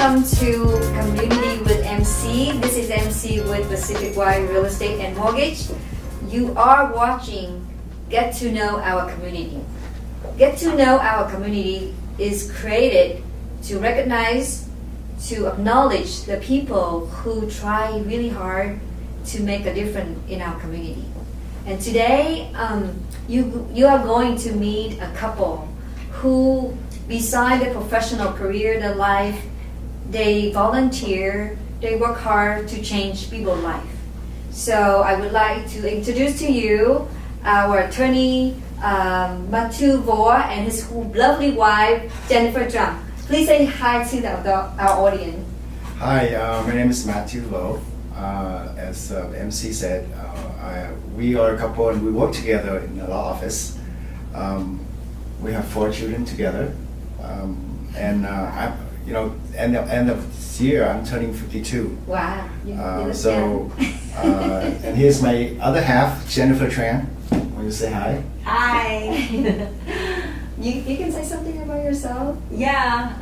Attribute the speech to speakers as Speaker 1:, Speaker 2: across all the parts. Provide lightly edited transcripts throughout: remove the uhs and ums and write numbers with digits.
Speaker 1: welcome to Community with MC. This is MC with Pacific Wide Real Estate and Mortgage. You are watching Get to Know Our Community. Get to Know Our Community is created to recognize, to acknowledge the people who try really hard to make a difference in our community. And today, you are going to meet a couple who, beside their professional career, their life, they volunteer, they work hard to change people's life. So I would like to introduce to you our attorney, Thu Tran, and his lovely wife, Jennifer Tran. Please say hi to our audience.
Speaker 2: Hi, my name is Matthew Lowe. As MC said, we are a couple and we work together in the law office. We have 4 children together, and end of this year I'm turning 52.
Speaker 1: Wow!
Speaker 2: And here's my other half, Jennifer Tran. Want you say hi?
Speaker 3: Hi.
Speaker 1: You can say something about yourself.
Speaker 3: Yeah.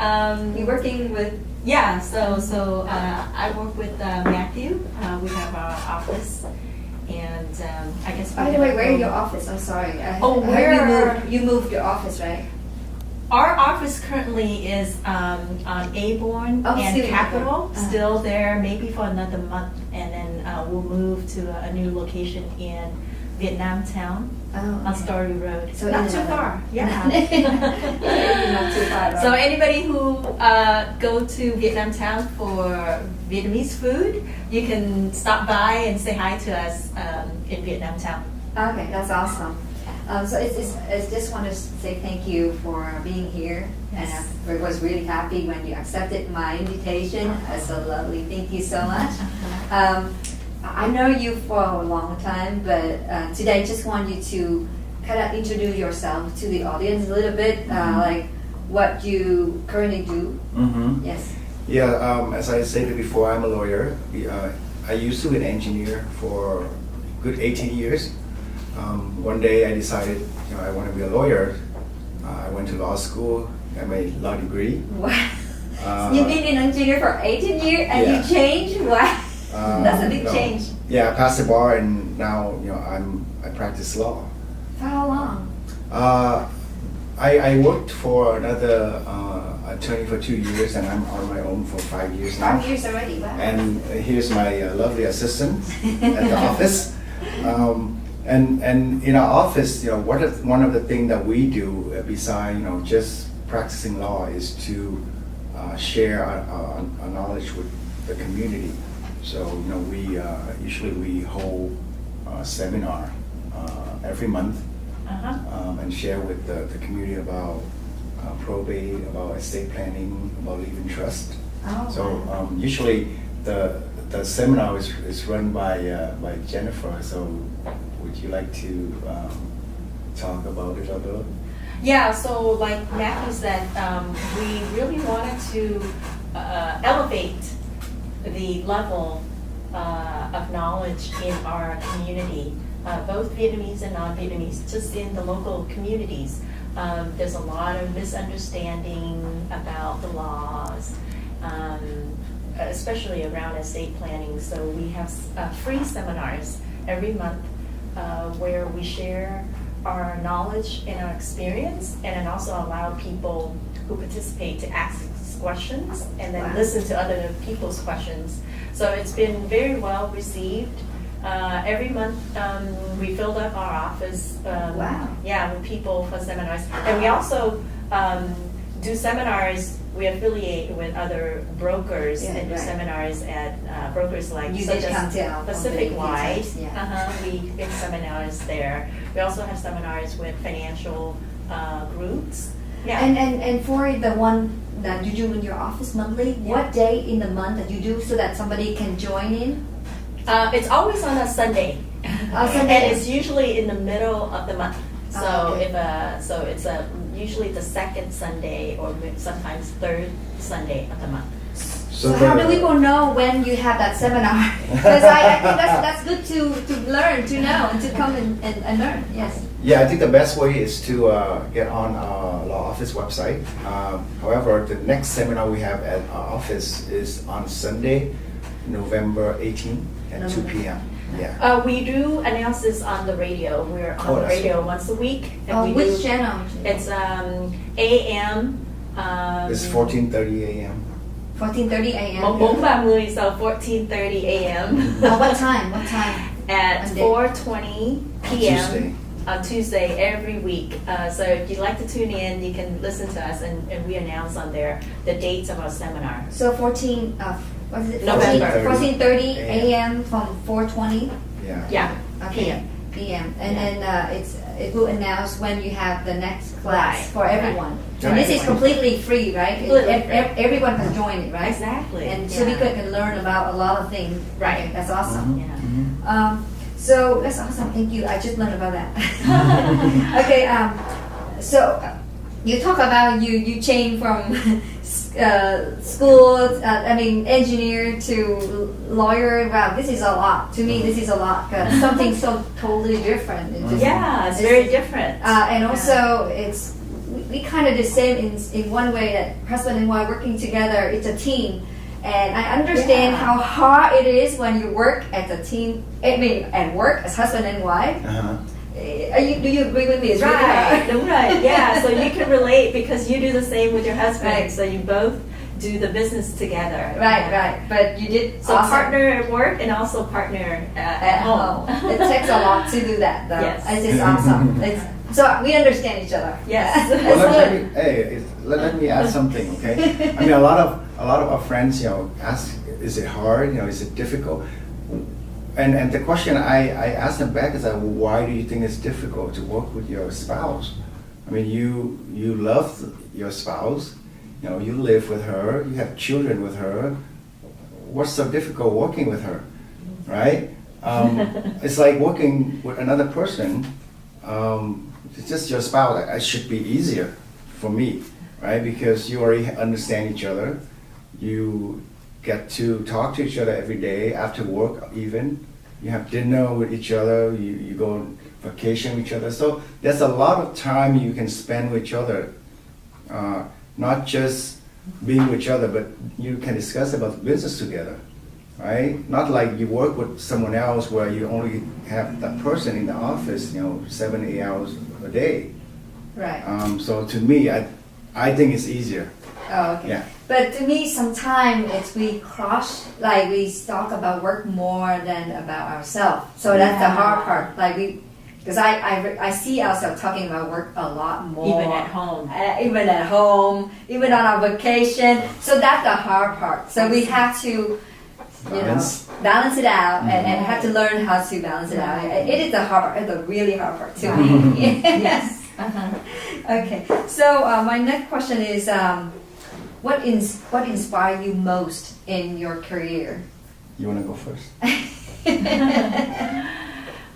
Speaker 1: You're working with.
Speaker 3: Yeah. So I work with Matthew. We have our office, and I guess.
Speaker 1: By the way, where is your office? I'm sorry. You moved your office, right?
Speaker 3: Our office currently is on Ep.4 and Capitol, still there, maybe for another month, and then we'll move to a new location in Vietnam Town on Story Road.
Speaker 1: So
Speaker 3: not too far. Yeah.
Speaker 1: Not too far. Right?
Speaker 3: So anybody who go to Vietnam Town for Vietnamese food, you can stop by and say hi to us in Vietnam Town.
Speaker 1: Okay, that's awesome. So I just want to say thank you for being here.
Speaker 3: Yes.
Speaker 1: And I was really happy when you accepted my invitation. So lovely. Thank you so much. I know you for a long time, but today I just want you to kind of introduce yourself to the audience a little bit, like what you currently do.
Speaker 2: Mm-hmm.
Speaker 1: Yes.
Speaker 2: Yeah, as I said before, I'm a lawyer. I used to be an engineer for a good 18 years. One day I decided, I want to be a lawyer. I went to law school, got my law degree.
Speaker 1: Wow. You've been an engineer for 18 years and
Speaker 2: Yeah.
Speaker 1: you changed? Wow. That's a big change.
Speaker 2: Yeah, I passed the bar and now I practice law.
Speaker 1: For how long?
Speaker 2: I worked for another attorney for 2 years and I'm on my own for 5 years now.
Speaker 1: 5 years already, wow.
Speaker 2: And here's my lovely assistant at the office. And in our office, one of the things that we do besides just practicing law is to share our knowledge with the community. So we usually hold a seminar every month and share with the community about probate, about estate planning, about living trust.
Speaker 1: Oh,
Speaker 2: So
Speaker 1: wow.
Speaker 2: usually the seminar is run by Jennifer. So would you like to talk about it a little?
Speaker 3: Yeah, so like Matthew said, we really wanted to elevate the level of knowledge in our community, both Vietnamese and non-Vietnamese, just in the local communities. There's a lot of misunderstanding about the laws, especially around estate planning. So we have free seminars every month where we share our knowledge and our experience, and then also allow people who participate to ask questions and then
Speaker 1: Wow.
Speaker 3: listen to other people's questions. So it's been very well received. Every month we filled up our office.
Speaker 1: Wow.
Speaker 3: Yeah, with people for seminars, and we also do seminars. We affiliate with other brokers and do
Speaker 1: right.
Speaker 3: seminars at brokers like
Speaker 1: You
Speaker 3: such
Speaker 1: did
Speaker 3: as
Speaker 1: come to
Speaker 3: Pacific Wide.
Speaker 1: yeah.
Speaker 3: We get seminars there. We also have seminars with financial groups. Yeah.
Speaker 1: And for the one that you do in your office monthly, what day in the month that you do so that somebody can join in?
Speaker 3: It's always on a Sunday.
Speaker 1: Sunday.
Speaker 3: And it's usually in the middle of the month. So
Speaker 1: okay.
Speaker 3: so it's usually the second Sunday or sometimes third Sunday of the month.
Speaker 1: So how do people know when you have that seminar? Because I think that's good to learn, to know, and to come and learn. Yes.
Speaker 2: Yeah, I think the best way is to get on our law office website. However, the next seminar we have at our office is on Sunday, November 18th at 2 p.m. Yeah.
Speaker 3: We do announce this on the radio. We're on
Speaker 2: Oh,
Speaker 3: the
Speaker 2: that's
Speaker 3: radio
Speaker 2: right.
Speaker 3: once a week. And
Speaker 1: Oh,
Speaker 3: we
Speaker 1: which
Speaker 3: do,
Speaker 1: channel?
Speaker 3: It's AM.
Speaker 2: It's 14:30 a.m.
Speaker 1: 14:30 a.m.
Speaker 3: 4:30, so 14:30 a.m.
Speaker 1: What time? What time?
Speaker 3: At
Speaker 1: Monday.
Speaker 3: 4:20 p.m.
Speaker 2: Tuesday.
Speaker 3: On Tuesday every week. So if you'd like to tune in, you can listen to us, and we announce on there the dates of our seminar.
Speaker 1: So 14. What is it?
Speaker 3: November.
Speaker 1: 14:30 a.m. from 4:20
Speaker 2: Yeah.
Speaker 3: Yeah.
Speaker 1: p.m. And
Speaker 3: Yeah.
Speaker 1: then it will announce when you have the next class
Speaker 3: Right.
Speaker 1: for everyone.
Speaker 2: Right.
Speaker 1: And this is completely free, right?
Speaker 3: Completely free.
Speaker 1: Everyone can join it, right?
Speaker 3: Exactly.
Speaker 1: And so we
Speaker 3: Yeah.
Speaker 1: can learn about a lot of things.
Speaker 3: Right.
Speaker 1: Okay, that's awesome.
Speaker 3: Yeah.
Speaker 1: So that's awesome. Thank you. I just learned about that. Okay. So you talk about you change from school. Engineer to lawyer. Wow, this is a lot. To me, this is a lot. 'Cause something so totally different. It just-
Speaker 3: Yeah, it's very different.
Speaker 1: and also, we kind of the same in one way that husband and wife working together. It's a team. And I understand
Speaker 3: Yeah.
Speaker 1: how hard it is when you work as a team. At work as husband and wife.
Speaker 2: Uh-huh.
Speaker 1: Do you agree with me? It's really
Speaker 3: Right,
Speaker 1: hard.
Speaker 3: right, yeah. So you can relate because you do the same with your husband.
Speaker 1: Right.
Speaker 3: So you both do the business together.
Speaker 1: Right,
Speaker 3: Yeah.
Speaker 1: right. But you did
Speaker 3: So
Speaker 1: awesome
Speaker 3: partner at work and also partner
Speaker 1: at home. It takes a lot to do that, though.
Speaker 3: Yes.
Speaker 1: It's just awesome. So we understand each other.
Speaker 3: Yes.
Speaker 1: It's
Speaker 2: Well,
Speaker 1: good.
Speaker 2: let me add something, okay? I mean, a lot of our friends, ask, is it hard? Is it difficult? And the question I ask them back is that, well, why do you think it's difficult to work with your spouse? I mean, you love your spouse, you live with her, you have children with her. What's so difficult working with her, right? It's like working with another person. It's just your spouse. It should be easier for me, right? Because you already understand each other. You get to talk to each other every day after work even. You have dinner with each other. You go on vacation with each other. So there's a lot of time you can spend with each other. Not just being with each other, but you can discuss about business together, right? Not like you work with someone else where you only have that person in the office, 7, 8 hours a day.
Speaker 1: Right.
Speaker 2: So to me, I think it's easier.
Speaker 1: Oh, okay.
Speaker 2: Yeah.
Speaker 1: But to me, sometimes we we talk about work more than about ourselves. So that's the hard part. Because I see ourselves talking about work a lot more.
Speaker 3: Even at home.
Speaker 1: Even at home, even on our vacation. So that's the hard part. So we have to, balance it out and have to learn how to balance it out. It is the hard part. It's the really hard part to me.
Speaker 3: Yes.
Speaker 1: Okay. So my next question is, what inspired you most in your career?
Speaker 2: You want to go first?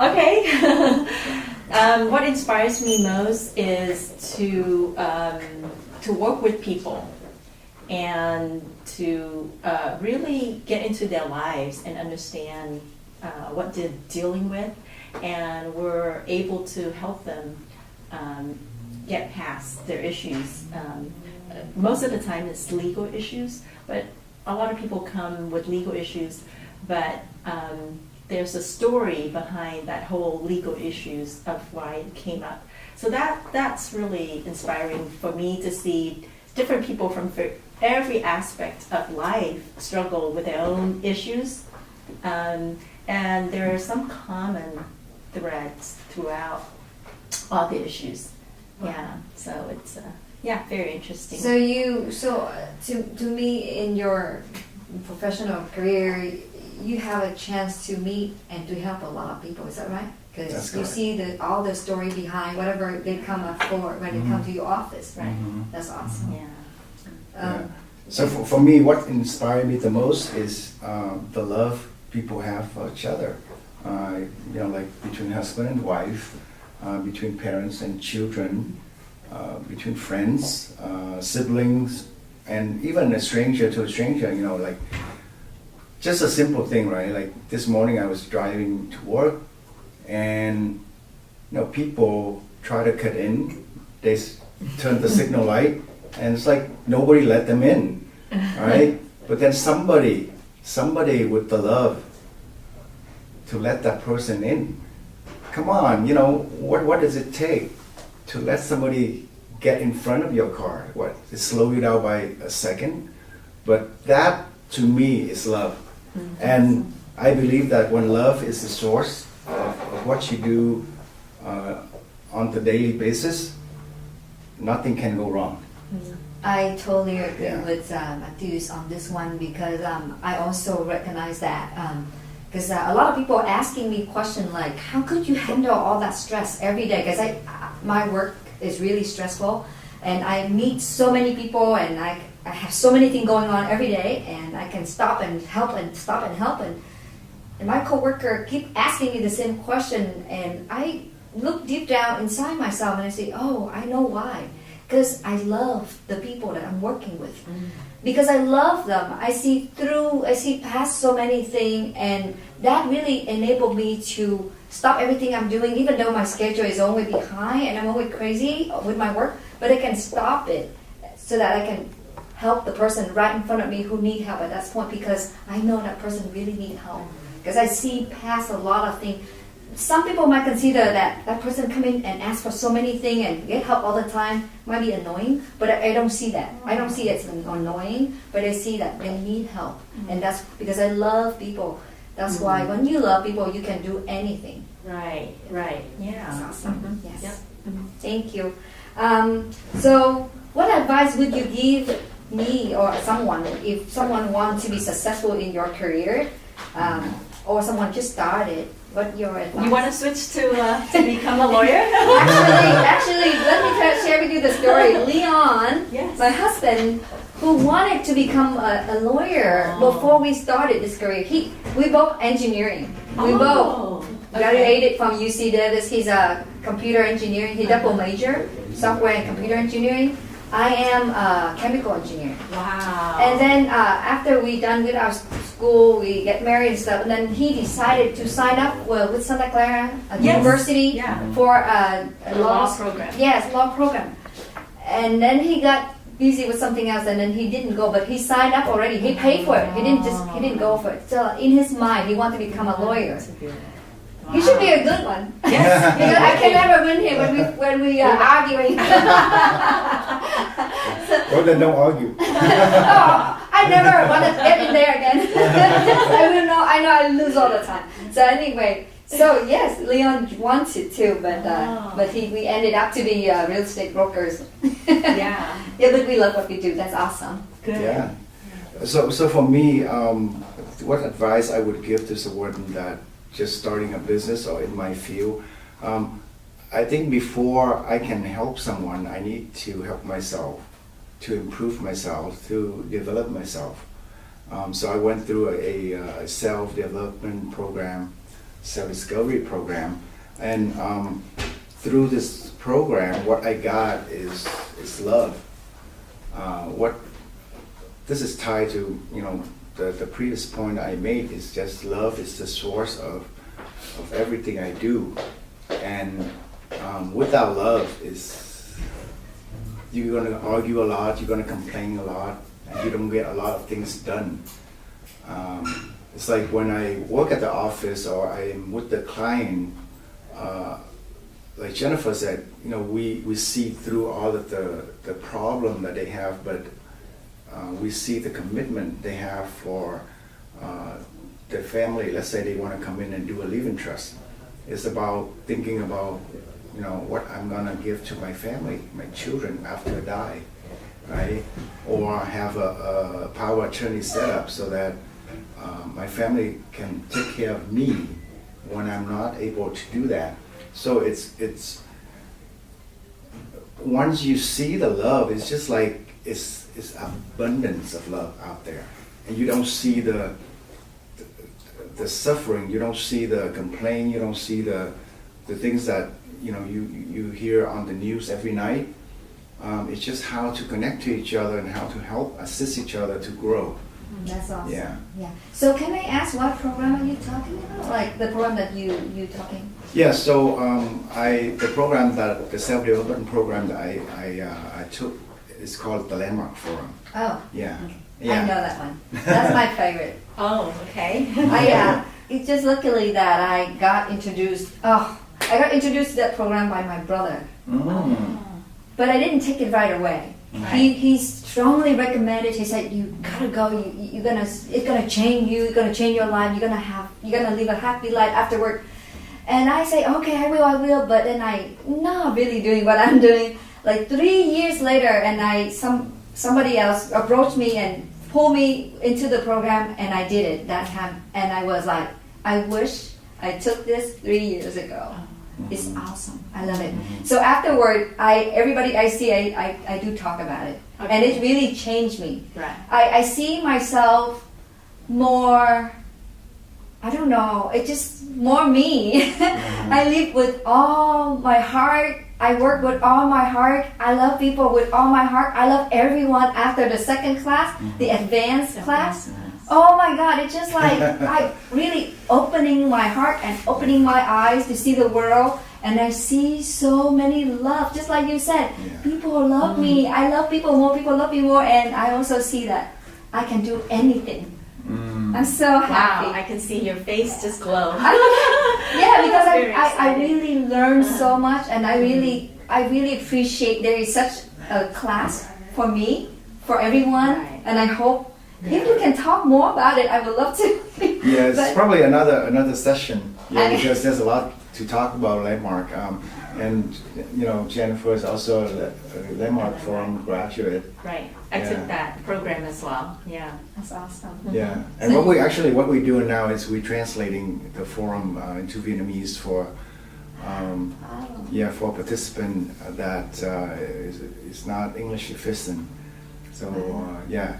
Speaker 3: Okay. What inspires me most is to work with people and to really get into their lives and understand what they're dealing with, and we're able to help them get past their issues. Most of the time it's legal issues, but a lot of people come with legal issues, but there's a story behind that whole legal issues of why it came up. So that's really inspiring for me to see different people from every aspect of life struggle with their own issues, and there are some common threads throughout all the issues. Yeah, so it's very interesting.
Speaker 1: So to me, in your professional career, you have a chance to meet and to help a lot of people. Is that right? Because
Speaker 2: That's
Speaker 1: you
Speaker 2: correct.
Speaker 1: see all the story behind whatever they come up for when they come to your office, right?
Speaker 2: Mhm.
Speaker 1: That's awesome.
Speaker 3: Yeah.
Speaker 2: Yeah. So for me, what inspired me the most is the love people have for each other. Like between husband and wife, between parents and children, between friends, siblings, and even a stranger to a stranger, you know, like just a simple thing, right? Like this morning I was driving to work, and you know, people try to cut in, they turn the signal light, and it's like nobody let them in, right? But then somebody with the love to let that person in. Come on, you know, what does it take to let somebody get in front of your car? What, it slow you down by a second? But that to me is love. And I believe that when love is the source of what you do on the daily basis, nothing can go wrong.
Speaker 1: I totally agree
Speaker 2: Yeah.
Speaker 1: with Matthews on this one, because I also recognize that because a lot of people are asking me questions like, how could you handle all that stress every day? Because my work is really stressful, and I meet so many people, and I have so many things going on every day, and I can stop and help and stop and help, and my coworker keep asking me the same question, and I look deep down inside myself and I say, oh, I know why. Because I love the people that I'm working with. Because I love them. I see past so many things, and that really enabled me to stop everything I'm doing, even though my schedule is always behind and I'm always crazy with my work, but I can stop it so that I can help the person right in front of me who need help at that point, because I know that person really need help. Because I see past a lot of things. Some people might consider that person come in and ask for so many things and get help all the time might be annoying, but I don't see that. I don't see it as annoying, but I see that they need help. And that's because I love people. That's why when you love people, you can do anything.
Speaker 3: Right. Yeah.
Speaker 1: That's awesome. Yes.
Speaker 3: Yep.
Speaker 1: Thank you. So what advice would you give me or someone if someone wants to be successful in your career, or someone just started? What your advice?
Speaker 3: You want to switch to become a lawyer?
Speaker 1: Actually, let me share with you the story. Leon,
Speaker 3: Yes.
Speaker 1: my husband, who wanted to become a lawyer before we started this career. We both engineering. We both graduated from UC Davis. He's a computer engineering. He double major, software and computer engineering. I am a chemical engineer.
Speaker 3: Wow.
Speaker 1: And then after we done with our school, we get married and stuff. And then he decided to sign up with Santa Clara University for a
Speaker 3: law program.
Speaker 1: Yes, law program. And then he got busy with something else, and then he didn't go. But he signed up already. He paid for it. He didn't go for it. So in his mind, he wanted to become a lawyer. He should be a good one.
Speaker 3: Yes.
Speaker 1: Because I can never win him when we are arguing.
Speaker 2: Well, then don't argue.
Speaker 1: I never want to get in there again. I know I lose all the time. So anyway, so yes, Leon wanted to, but we ended up to be real estate brokers.
Speaker 3: Yeah.
Speaker 1: Yeah, but we love what we do. That's awesome.
Speaker 3: Good.
Speaker 2: Yeah. So for me, what advice I would give to someone that just starting a business or in my field, I think before I can help someone, I need to help myself, to improve myself, to develop myself. So I went through a self-development program, self-discovery program, and through this program, what I got is love. This is tied to, you know, the previous point I made is just love is the source of everything I do, and without love you're gonna argue a lot, you're gonna complain a lot, and you don't get a lot of things done. It's like when I work at the office or I'm with the client, like Jennifer said, you know, we see through all of the problem that they have, but we see the commitment they have for their family. Let's say they want to come in and do a living trust. It's about thinking about, you know, what I'm gonna give to my family, my children after I die, right? Or have a power of attorney set up so that my family can take care of me when I'm not able to do that. So it's once you see the love, it's just like it's abundance of love out there, and you don't see the suffering, you don't see the complaint, you don't see the things that, you know, you hear on the news every night. It's just how to connect to each other and how to help assist each other to grow.
Speaker 1: That's awesome.
Speaker 2: Yeah.
Speaker 1: Yeah. So can I ask what program are you talking about? Like the program that you talking?
Speaker 2: Yeah. So the program that the self-development program that I took is called the Landmark Forum.
Speaker 1: Oh.
Speaker 2: Yeah.
Speaker 1: Okay.
Speaker 2: Yeah.
Speaker 1: I know that one. That's my favorite.
Speaker 3: Oh, okay.
Speaker 1: It's just luckily that I got introduced. I got introduced to that program by my brother, but I didn't take it right away. He strongly recommended. He said, "You gotta go. It's gonna change you. It's gonna change your life. You're gonna live a happy life afterward." And I say, "Okay, I will." But then I not really doing what I'm doing. Like 3 years later, and somebody else approached me and pulled me into the program, and I did it that time. And I was like, I wish I took this 3 years ago. It's awesome. I love it. So afterward, everybody I see, I do talk about it.
Speaker 3: Okay.
Speaker 1: And it really changed me.
Speaker 3: Right.
Speaker 1: I see myself more, I don't know, it's just more me. I live with all my heart. I work with all my heart. I love people with all my heart. I love everyone after the second class, the advanced class. Oh my God, it's just like I really opening my heart and opening my eyes to see the world, and I see so many love. Just like you said, people love me. I love people love me more, and I also see that I can do anything. I'm so happy.
Speaker 3: Wow, I can see your face just glow.
Speaker 1: Yeah, because
Speaker 3: Very
Speaker 1: I
Speaker 3: excited.
Speaker 1: really learned so much, and I really appreciate there is such a class for me, for everyone,
Speaker 3: Right.
Speaker 1: and I hope if you can talk more about it, I would love to.
Speaker 2: Yeah, it's
Speaker 1: But-
Speaker 2: probably another session. Yeah,
Speaker 1: I-
Speaker 2: because there's a lot to talk about Landmark. And Jennifer is also a Landmark Forum graduate.
Speaker 3: Right. I
Speaker 2: Yeah.
Speaker 3: took that program as well. Yeah.
Speaker 1: That's awesome.
Speaker 2: Yeah, and
Speaker 1: So
Speaker 2: what we're doing now is we're translating the forum into Vietnamese for for a participant that is not English efficient. So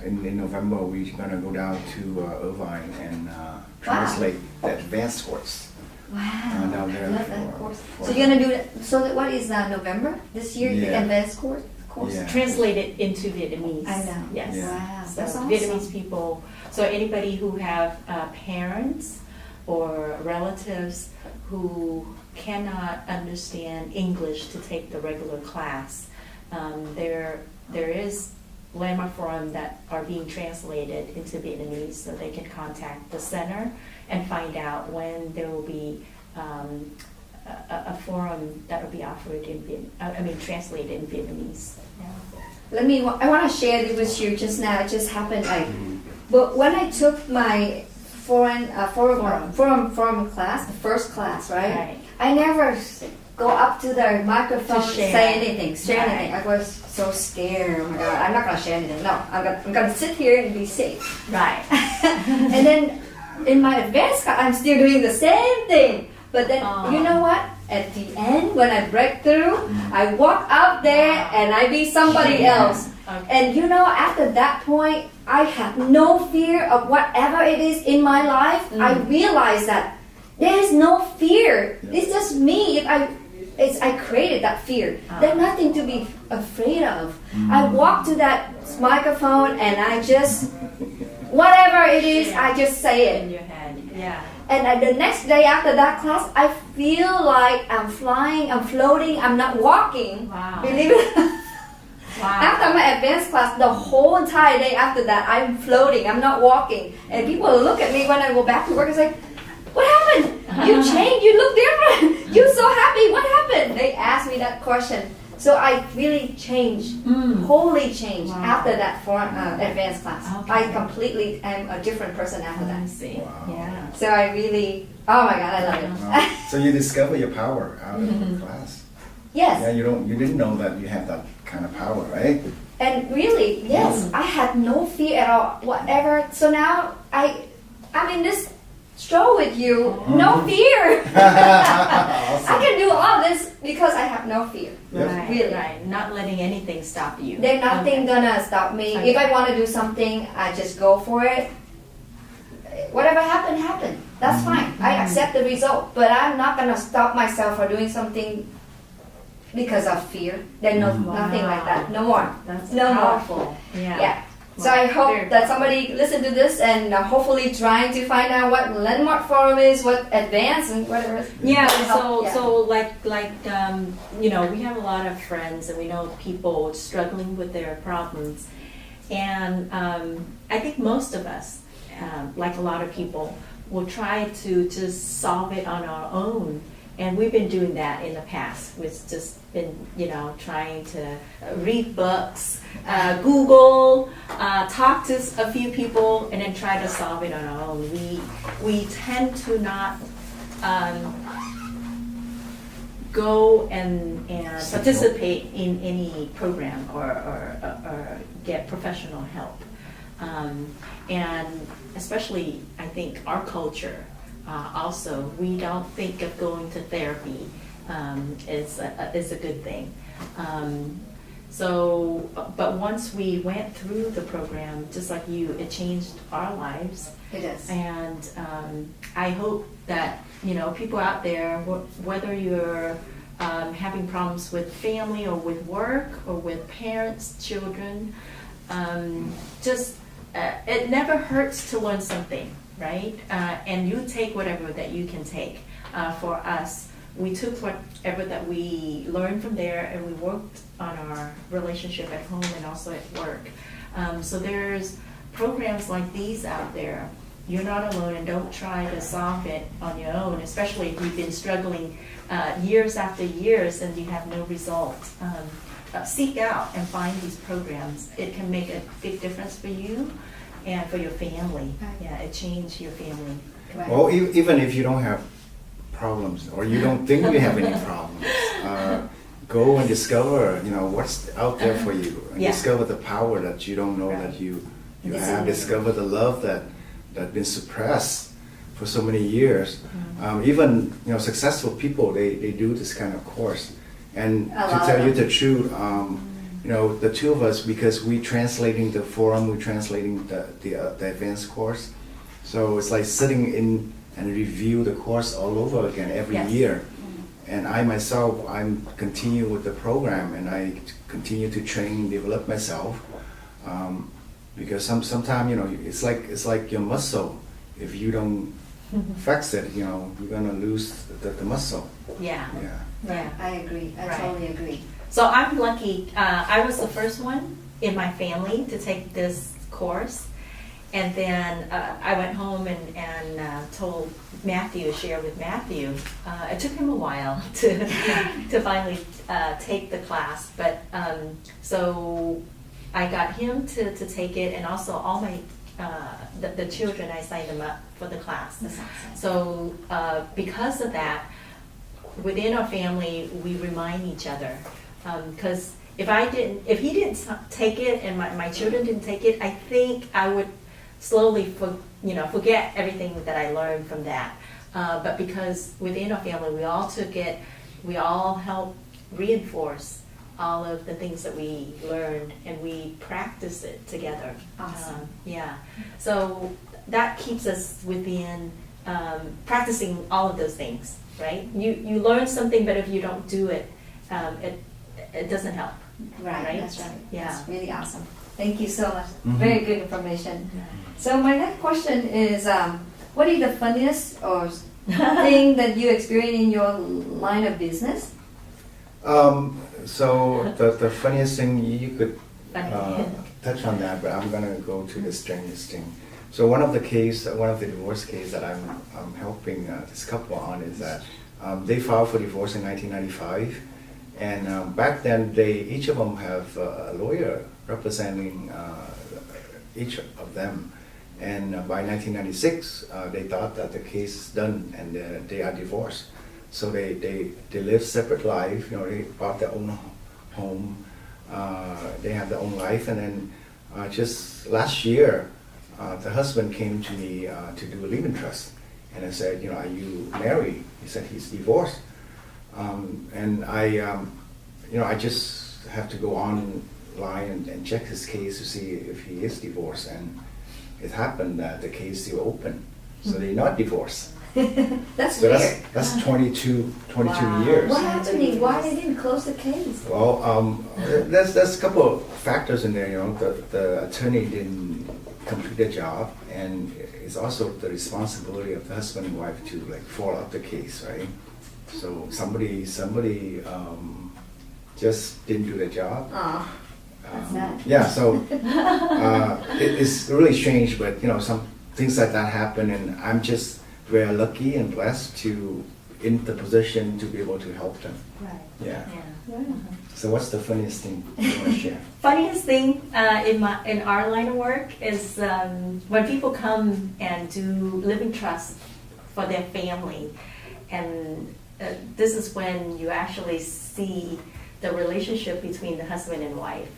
Speaker 2: in November we're gonna go down to Irvine and translate the advanced course.
Speaker 1: Wow,
Speaker 2: down there
Speaker 1: I love that
Speaker 2: for-
Speaker 1: course.
Speaker 2: for-
Speaker 1: So you're gonna do that. So what is November this year? The
Speaker 2: Yeah.
Speaker 1: advanced course.
Speaker 2: Yeah.
Speaker 3: Translated into Vietnamese.
Speaker 1: I know.
Speaker 3: Yes.
Speaker 2: Yeah.
Speaker 1: Wow,
Speaker 3: So
Speaker 1: that's awesome.
Speaker 3: Vietnamese people. So anybody who have parents or relatives who cannot understand English to take the regular class, there is Landmark Forum that are being translated into Vietnamese, so they can contact the center and find out when there will be a forum that will be offered translated in Vietnamese. Yeah.
Speaker 1: I want to share this with you just now. It just happened but when I took my forum class, the first class, right? I never go up to the microphone,
Speaker 3: To share.
Speaker 1: say anything, share
Speaker 3: Right.
Speaker 1: anything. I was so scared. Oh my God, I'm not gonna share anything. No, I'm gonna sit here and be safe.
Speaker 3: Right.
Speaker 1: And then in my advanced class, I'm still doing the same thing. But then, you know what? At the end, when I break through, I walk out there and I be somebody else.
Speaker 3: Okay.
Speaker 1: And after that point, I have no fear of whatever it is in my life. I realize that there is no fear. It's just me. I created that fear. There's nothing to be afraid of. I walk to that microphone and I just, whatever it is, I just say it.
Speaker 3: In your head. Yeah.
Speaker 1: And the next day after that class, I feel like I'm flying, I'm floating, I'm not walking.
Speaker 3: Wow.
Speaker 1: Believe it.
Speaker 3: Wow.
Speaker 1: After my advanced class, the whole entire day after that, I'm floating, I'm not walking. And people look at me when I go back to work and say, "What happened? You changed, you look different. You're so happy, what happened?" They ask me that question. So I really changed, wholly changed after that advanced class.
Speaker 3: Okay.
Speaker 1: I completely am a different person after
Speaker 3: I
Speaker 1: that.
Speaker 3: see.
Speaker 2: Wow.
Speaker 3: Yeah.
Speaker 1: So I really, oh my God, I love it.
Speaker 2: Wow. So you discover your power out of the class.
Speaker 1: Yes.
Speaker 2: Yeah, you didn't know that you have that kind of power, right?
Speaker 1: And really, yes, I had no fear at all, whatever. So now I'm in this stroll with you, no fear. I can do all this because I have no fear.
Speaker 3: Right.
Speaker 1: Really.
Speaker 3: Right. Not letting anything stop you.
Speaker 1: There's nothing
Speaker 3: Okay.
Speaker 1: gonna stop me.
Speaker 3: Okay.
Speaker 1: If I want to do something, I just go for it. Whatever happened, happened. That's fine. I accept the result. But I'm not gonna stop myself for doing something because of fear. Then no, nothing like that. No more.
Speaker 3: That's
Speaker 1: no
Speaker 3: powerful.
Speaker 1: more.
Speaker 3: Yeah.
Speaker 1: Yeah. So I hope
Speaker 3: Very
Speaker 1: that somebody listen to this and hopefully trying to find out what Landmark Forum is, what Advance and whatever.
Speaker 3: Yeah,
Speaker 1: Help, yeah.
Speaker 3: so like you know, we have a lot of friends and we know people struggling with their problems, and I think most of us, like a lot of people, will try to just solve it on our own. And we've been doing that in the past. We've just been, you know, trying to read books, Google, talk to a few people, and then try to solve it on our own. We tend to not go and participate in any program or get professional help. And especially, I think our culture. Also, we don't think of going to therapy is a good thing. But once we went through the program, just like you, it changed our lives.
Speaker 1: It is.
Speaker 3: And I hope that, you know, people out there, whether you're having problems with family or with work or with parents, children, it never hurts to learn something. Right? And you take whatever that you can take. For us, we took whatever that we learned from there and we worked on our relationship at home and also at work. So there's programs like these out there. You're not alone, and don't try to solve it on your own, especially if you've been struggling years after years and you have no results. Seek out and find these programs. It can make a big difference for you and for your family. Yeah, it changed your family.
Speaker 1: Right.
Speaker 2: Well, even if you don't have problems or you don't think you have any problems, go and discover, you know, what's out there for you. And
Speaker 3: Yeah.
Speaker 2: discover the power that you don't know that you have. Discover the love that's been suppressed for so many years. Even, you know, successful people, they do this kind of course. And
Speaker 1: A
Speaker 2: to
Speaker 1: lot
Speaker 2: tell
Speaker 1: of
Speaker 2: you
Speaker 1: them.
Speaker 2: the truth, you know, the two of us, because we translating the forum, we translating the advanced course. So it's like sitting in and review the course all over again every
Speaker 3: Yes.
Speaker 2: year. And I myself, I'm continue with the program and I continue to train, develop myself. Because sometimes, you know, it's like your muscle. If you don't fix it, you know, you're gonna lose the muscle.
Speaker 3: Yeah.
Speaker 2: Yeah.
Speaker 3: Yeah.
Speaker 1: I agree. I
Speaker 3: Right.
Speaker 1: totally agree.
Speaker 3: So I'm lucky. I was the first one in my family to take this course. And then I went home and told Matthew, share with Matthew. It took him a while to finally take the class. But so I got him to take it, and also all my the children, I signed them up for the class.
Speaker 1: That's awesome.
Speaker 3: So because of that, within our family, we remind each other. Because if he didn't take it and my children didn't take it, I think I would slowly forget everything that I learned from that. But because within our family, we all took it, we all helped reinforce all of the things that we learned, and we practice it together.
Speaker 1: Awesome.
Speaker 3: Yeah. So that keeps us within practicing all of those things, right? You learn something, but if you don't do it, it doesn't help.
Speaker 1: Right, that's right.
Speaker 3: Yeah.
Speaker 1: That's really awesome. Thank you so much.
Speaker 2: Mhm.
Speaker 1: Very good information. So my next question is, what is the funniest or thing that you experience in your line of business?
Speaker 2: So the funniest thing you could
Speaker 3: Funny.
Speaker 2: touch on that, but I'm gonna go to the strangest thing. So one of the divorce case that I'm helping this couple on is that they filed for divorce in 1995, and back then each of them have a lawyer representing each of them. And by 1996, they thought that the case is done and they are divorced. So they live separate life. You know, they bought their own home. They have their own life. And then just last year, the husband came to me to do a living trust. And I said, you know, are you married? He said he's divorced. And I just have to go online and check his case to see if he is divorced. And it happened that the case is still open, so they're not divorced.
Speaker 1: That's
Speaker 2: So
Speaker 1: weird.
Speaker 2: that's 22
Speaker 3: Wow.
Speaker 2: years.
Speaker 1: What happened? Why they didn't close the case?
Speaker 2: Well, there's a couple of factors in there. You know, the attorney didn't complete the job, and it's also the responsibility of the husband and wife to like follow up the case, right? So somebody just didn't do the job.
Speaker 1: Oh, that's sad.
Speaker 2: Yeah, so it's really strange, but you know, some things like that happen, and I'm just very lucky and blessed to in the position to be able to help them.
Speaker 3: Right.
Speaker 2: Yeah.
Speaker 3: Yeah.
Speaker 2: So what's the funniest thing you want to share?
Speaker 3: Funniest thing in our line of work is when people come and do living trust for their family, and this is when you actually see the relationship between the husband and wife.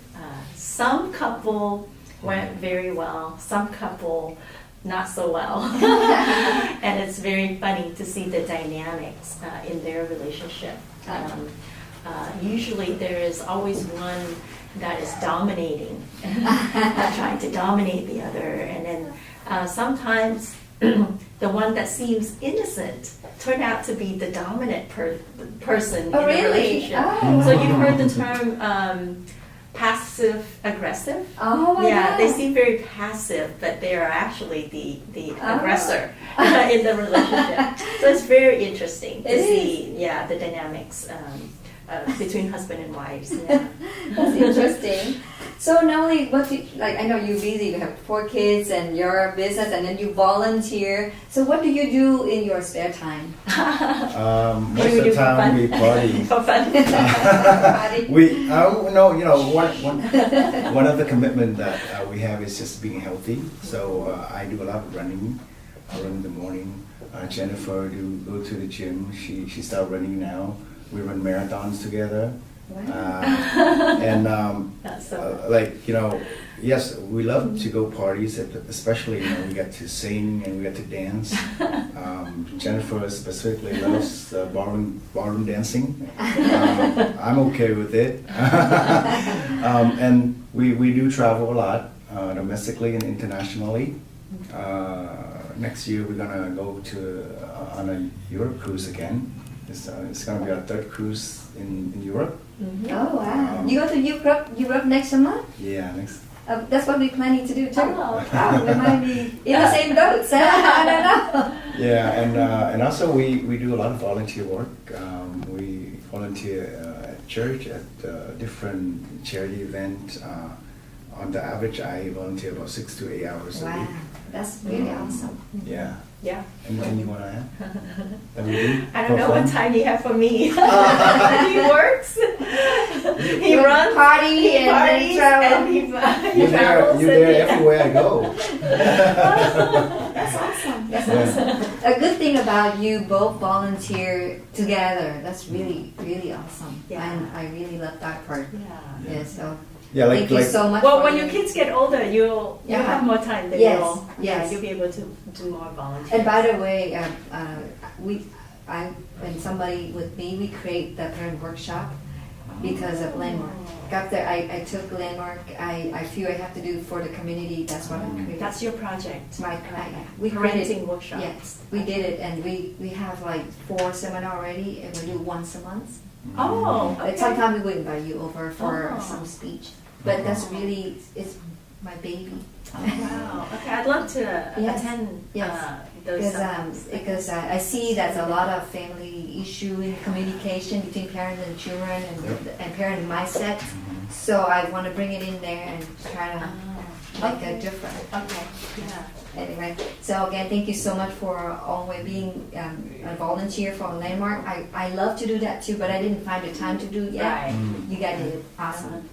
Speaker 3: Some couple went very well, some couple not so well, and it's very funny to see the dynamics in their relationship. Usually there is always one that is dominating, trying to dominate the other, and then sometimes the one that seems innocent turned out to be the dominant person in the relationship.
Speaker 1: Oh.
Speaker 3: So you've heard the term passive aggressive.
Speaker 1: Oh my
Speaker 3: Yeah,
Speaker 1: God.
Speaker 3: they seem very passive, but they are actually the
Speaker 1: Oh.
Speaker 3: aggressor in the relationship. So it's very interesting to
Speaker 1: It
Speaker 3: see, yeah, the dynamics between husband and wives. Yeah.
Speaker 1: That's interesting. So not only I know you're busy, you have 4 kids and your business, and then you volunteer. So what do you do in your spare time?
Speaker 3: What do
Speaker 2: Most
Speaker 3: we
Speaker 2: of
Speaker 3: do
Speaker 2: the
Speaker 3: for
Speaker 2: time
Speaker 3: fun?
Speaker 2: we party.
Speaker 3: For fun.
Speaker 2: We no, you know, one of the commitment that we have is just being healthy. So I do a lot of running. I run in the morning. Jennifer do go to the gym. She started running now. We run marathons together.
Speaker 1: Wow.
Speaker 2: And
Speaker 3: That's so
Speaker 2: like, you know, yes, we love to go parties, especially, you know, we get to sing and we get to dance. Jennifer specifically loves ballroom dancing. I'm okay with it. And we do travel a lot, domestically and internationally. Next year we're gonna go on a Europe cruise again. It's gonna be our 3rd cruise in Europe.
Speaker 1: Oh wow! You go to Europe next month?
Speaker 2: Yeah, next.
Speaker 1: That's what we're planning to do too.
Speaker 3: Oh.
Speaker 1: Wow, we might be in the same boats. I don't know.
Speaker 2: Yeah, and also we do a lot of volunteer work. We volunteer at church, at different charity events. On the average, I volunteer about 6 to 8 hours a
Speaker 1: Wow,
Speaker 2: week.
Speaker 1: that's really awesome.
Speaker 2: Yeah.
Speaker 3: yeah.
Speaker 2: Anything you want to add? That we do
Speaker 3: I
Speaker 2: for
Speaker 3: don't know
Speaker 2: fun?
Speaker 3: what time you have for me. He works. He
Speaker 1: You
Speaker 3: runs.
Speaker 1: party
Speaker 3: He
Speaker 1: and then
Speaker 3: parties,
Speaker 1: travel.
Speaker 3: and he
Speaker 2: You're there,
Speaker 3: travels.
Speaker 2: you're
Speaker 3: and
Speaker 2: there
Speaker 3: he-
Speaker 2: everywhere I go.
Speaker 1: That's awesome. That's
Speaker 2: Yeah.
Speaker 1: awesome. A good thing about you both volunteer together. That's really, really awesome.
Speaker 3: Yeah.
Speaker 1: And I really love that part.
Speaker 3: Yeah.
Speaker 1: Yeah. So
Speaker 2: Yeah, like
Speaker 1: thank you so much.
Speaker 3: Well,
Speaker 1: for
Speaker 3: when your kids get older, you'll
Speaker 1: Yeah.
Speaker 3: have more time. Then
Speaker 1: Yes,
Speaker 3: you'll,
Speaker 1: yes.
Speaker 3: you'll be able to do more volunteers.
Speaker 1: And by the way, when somebody with me, we create the parent workshop because of Landmark. Got there, I took Landmark. I feel I have to do for the community. That's what I created.
Speaker 3: That's your project.
Speaker 1: We
Speaker 3: Parenting
Speaker 1: created.
Speaker 3: workshop.
Speaker 1: Yes, we did it, and we have like 4 seminars already, and we do once a month.
Speaker 3: Oh, okay.
Speaker 1: And sometimes we would invite you over for
Speaker 3: Oh.
Speaker 1: some speech, but that's really it's my baby.
Speaker 3: Oh, wow. Okay, I'd love to
Speaker 1: Yes.
Speaker 3: attend
Speaker 1: Yes.
Speaker 3: those
Speaker 1: Because I see that's a lot of family issue in communication between parents and children and parent mindset. So I want to bring it in there and try to make a difference.
Speaker 3: Okay, yeah.
Speaker 1: Anyway, so again, thank you so much for always being a volunteer for Landmark. I love to do that too, but I didn't find the time to do it yet.
Speaker 3: Right.
Speaker 1: You guys did it. Awesome.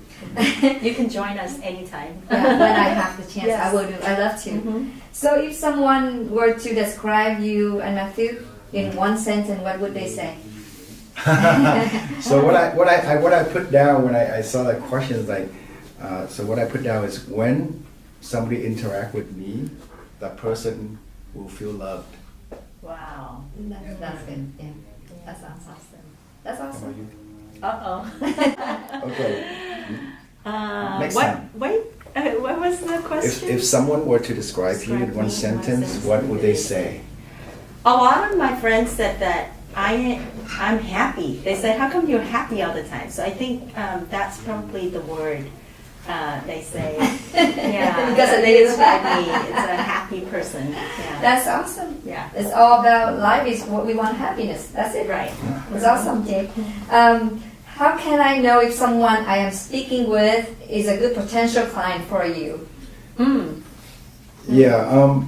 Speaker 3: You can join us anytime.
Speaker 1: Yeah, when I have the chance,
Speaker 3: Yes.
Speaker 1: I will do. I love to.
Speaker 3: Mhm.
Speaker 1: So if someone were to describe you and Matthew in one sentence, what would they say?
Speaker 2: So what I put down when I saw that question is like, so what I put down is when somebody interact with me, that person will feel loved.
Speaker 3: Wow.
Speaker 1: That's good. Yeah, that sounds awesome. That's
Speaker 2: How about
Speaker 1: awesome.
Speaker 2: you?
Speaker 3: Uh-oh.
Speaker 2: Okay. Next
Speaker 3: what,
Speaker 2: time.
Speaker 3: Wait, what was the question?
Speaker 2: If someone were to describe you in
Speaker 3: Describe me in
Speaker 2: one
Speaker 3: one
Speaker 2: sentence,
Speaker 3: sentence,
Speaker 2: what would they say?
Speaker 3: A lot of my friends said that I'm happy. They said, "How come you're happy all the time?" So I think that's probably the word they say. Yeah,
Speaker 1: Because
Speaker 3: that
Speaker 1: it
Speaker 3: they
Speaker 1: is.
Speaker 3: describe me. It's a happy person. Yeah.
Speaker 1: That's awesome.
Speaker 3: Yeah.
Speaker 1: It's all about life is what we want happiness. That's it.
Speaker 3: Right.
Speaker 1: It's awesome, Jake. How can I know if someone I am speaking with is a good potential client for you?
Speaker 3: Mm.
Speaker 2: Yeah,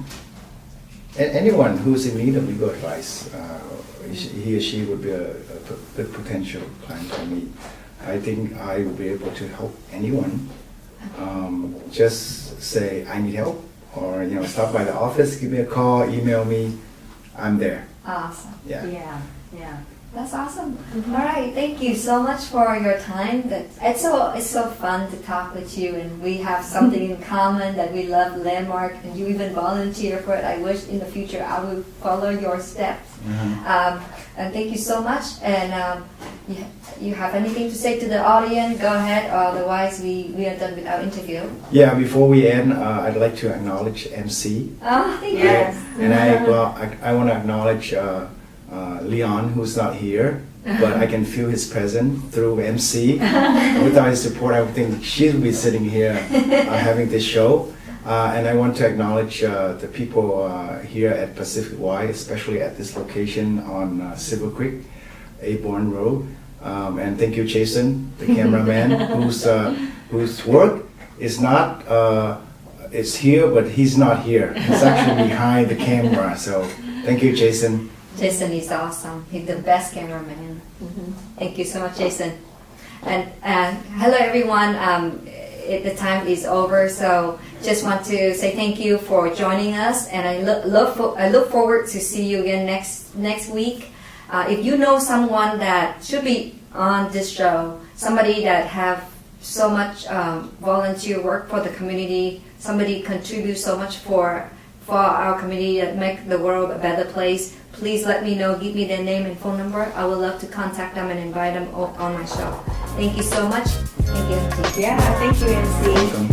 Speaker 2: anyone who's in need of legal advice, he or she would be a good potential client for me. I think I will be able to help anyone. Just say I need help, or stop by the office, give me a call, email me. I'm there.
Speaker 1: Awesome.
Speaker 2: Yeah.
Speaker 3: Yeah. Yeah.
Speaker 1: That's awesome. All right, thank you so much for your time. It's so fun to talk with you, and we have something in common that we love Landmark, and you even volunteer for it. I wish in the future I will follow your steps. And thank you so much. And you have anything to say to the audience? Go ahead. Otherwise, we are done with our interview.
Speaker 2: Yeah. Before we end, I'd like to acknowledge MC.
Speaker 1: Oh, thank
Speaker 3: Yes.
Speaker 1: you.
Speaker 2: And I want to acknowledge Leon, who's not here, but I can feel his presence through MC. Without his support, I would think she would be sitting here having this show. And I want to acknowledge the people here at Pacific Y, especially at this location on Silver Creek, Airborne Road. And thank you, Jason, the cameraman, whose work is not, it's here, but he's not here. He's actually behind the camera. So thank you, Jason.
Speaker 1: Jason is awesome. He's the best cameraman. Thank you so much, Jason. And hello, everyone. The time is over, so just want to say thank you for joining us, and I look forward to see you again next week. If you know someone that should be on this show, somebody that have so much volunteer work for the community, somebody contributes so much for our community that make the world a better place, please let me know. Give me their name and phone number. I would love to contact them and invite them on my show. Thank you so much. Thank you.
Speaker 3: Yeah. Thank you, MC.
Speaker 2: Welcome.